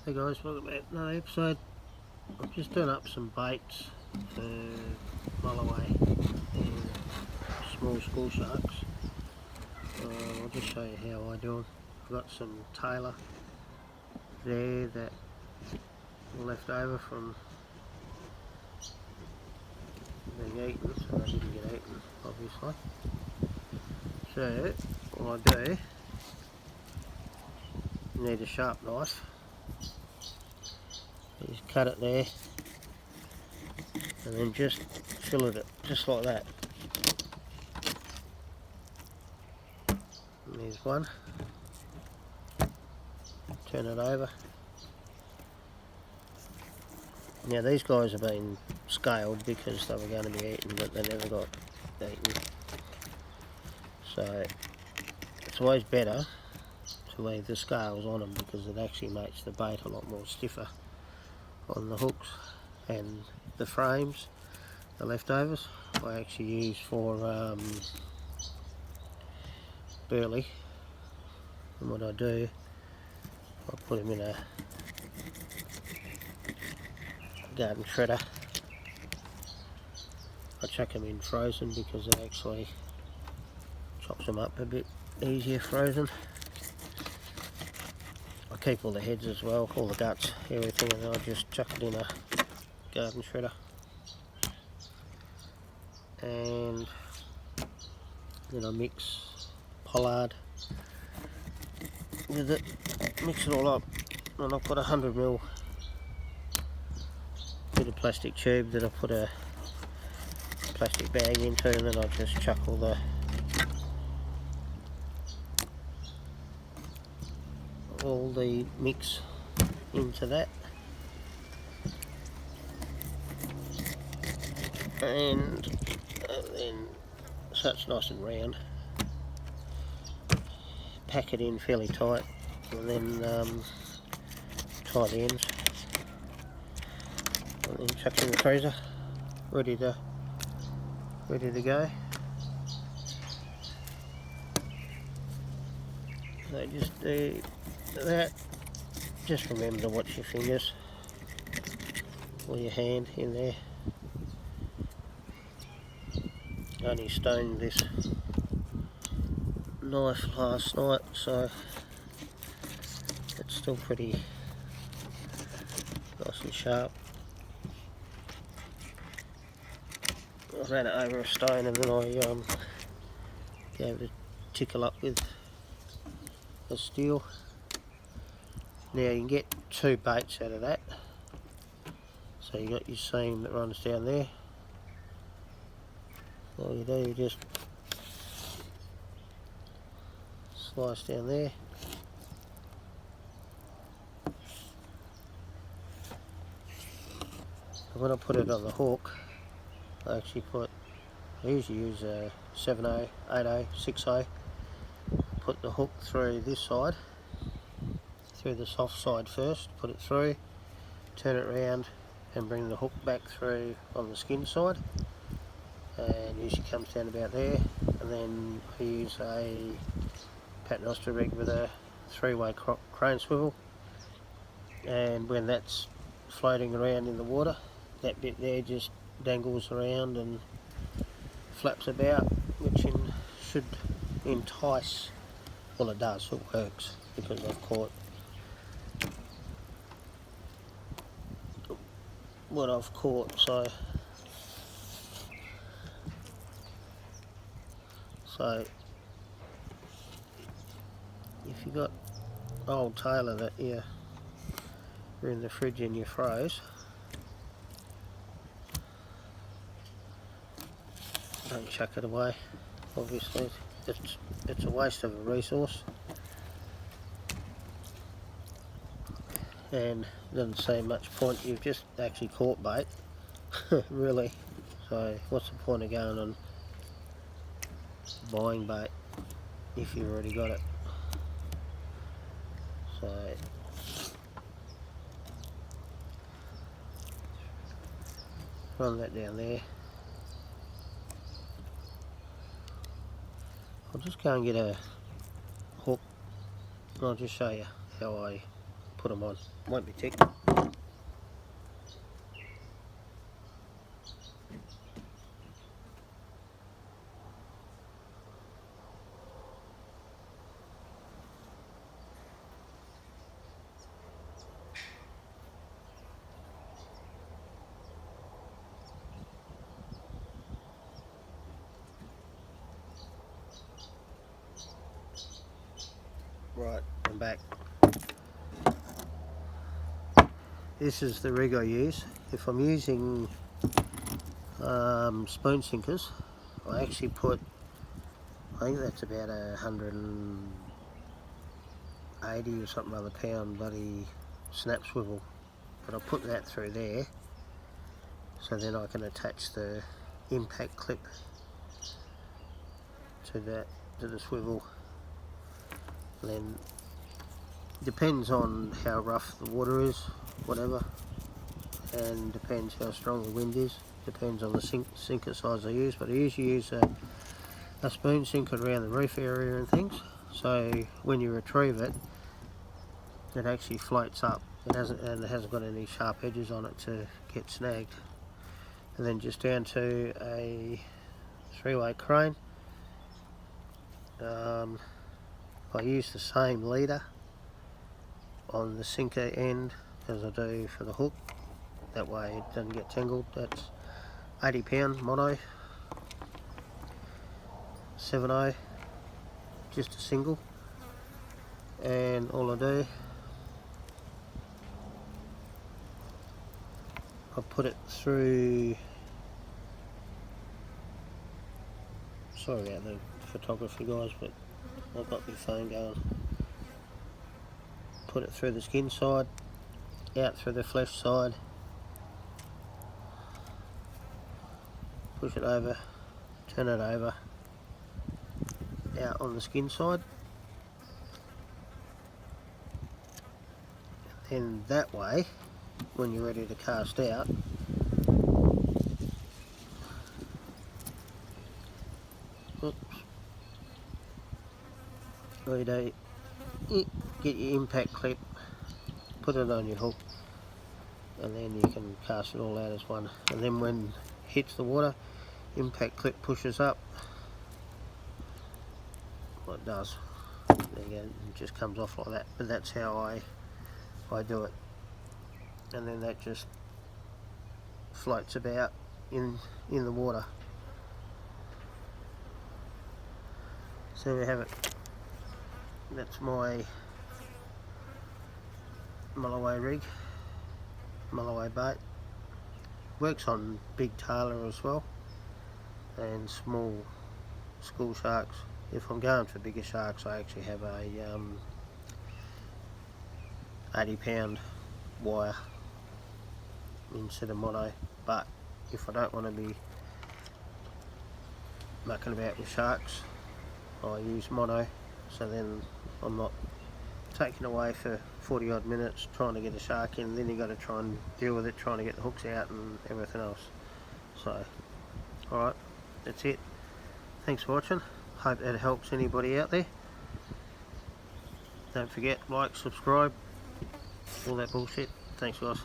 Hey guys, welcome back to another episode. I've just done up some baits for Mulloway and small school sharks. I'll just show you how I do them. I've got some tailor there that were left over from being eaten, so they didn't get eaten obviously. So what I do, you need a sharp knife. You just cut it there and then just fillet it just like that. And there's one. Turn it over. Now these guys have been scaled because they were going to be eaten, but they never got eaten. So it's always better to leave the scales on them because it actually makes the bait a lot more stiffer on the hooks. And the frames, the leftovers, I actually use for burley. And what I do, I put them in a garden shredder. I chuck them in frozen because it actually chops them up a bit easier frozen. I keep all the heads as well, all the guts, everything, and then I just chuck it in a garden shredder. And then I mix pollard with it, mix it all up, and I've got a 100ml bit of plastic tube that I put a plastic bag into, and then I just chuck all the mix into that, and then so it's nice and round. Pack it in fairly tight, and then tie the ends, and then chuck it in the freezer, ready to go. So just do that. Just remember to watch your fingers or your hand in there. I only stoned this knife last night, so it's still pretty nice and sharp. I ran it over a stone and then I gave it a tickle up with a steel. Now you can get two baits out of that. So you got your seam that runs down there. All you do, you just slice down there. And when I put it on the hook, I usually use a 7/0, 8/0, 6/0. Put the hook through this side, through the soft side first, put it through, turn it around and bring the hook back through on the skin side, and usually comes down about there. And then I use a paternoster rig with a 3-way crane swivel, and when that's floating around in the water, that bit there just dangles around and flaps about, which should entice. Well, it does, it works, because I've caught what I've caught. So if you got old tailor that you're in the fridge and you froze, don't chuck it away. Obviously it's a waste of a resource, and doesn't seem much point. You've just actually caught bait really, so what's the point of going on buying bait if you've already got it? So run that down there. I'll just go and get a hook and I'll just show you how I put them on. Won't be ticked. Right, I'm back. This is the rig I use. If I'm using spoon sinkers, I actually put, I think that's about 180 or something other pound bloody snap swivel, but I put that through there so then I can attach the impact clip to the swivel. And then depends on how rough the water is, whatever, and depends how strong the wind is, depends on the sinker size I use, but I usually use a spoon sinker around the reef area and things, so when you retrieve it, it actually floats up. It hasn't got any sharp edges on it to get snagged. And then just down to a 3-way crane. I use the same leader on the sinker end as I do for the hook, that way it doesn't get tangled. That's 80 pound mono, 7/0, just a single, and all I do, I put it through, sorry about the photography guys, but I've got my phone going. Put it through the skin side, out through the flesh side, push it over, turn it over, out on the skin side, and that way, when you're ready to cast out, get your impact clip, put it on your hook, and then you can cast it all out as one. And then when it hits the water, impact clip pushes up, well, it does, there you go, it just comes off like that. But that's how I do it, and then that just floats about in the water. So we have it. That's my Mulloway rig, Mulloway bait. Works on big tailor as well, and small school sharks. If I'm going for bigger sharks, I actually have a 80 pound wire instead of mono. But if I don't want to be mucking about with sharks, I use mono, so then I'm not taking away for 40 odd minutes trying to get a shark in, then you've got to try and deal with it, trying to get the hooks out and everything else. So, alright, that's it. Thanks for watching. Hope that helps anybody out there. Don't forget, like, subscribe, all that bullshit. Thanks guys.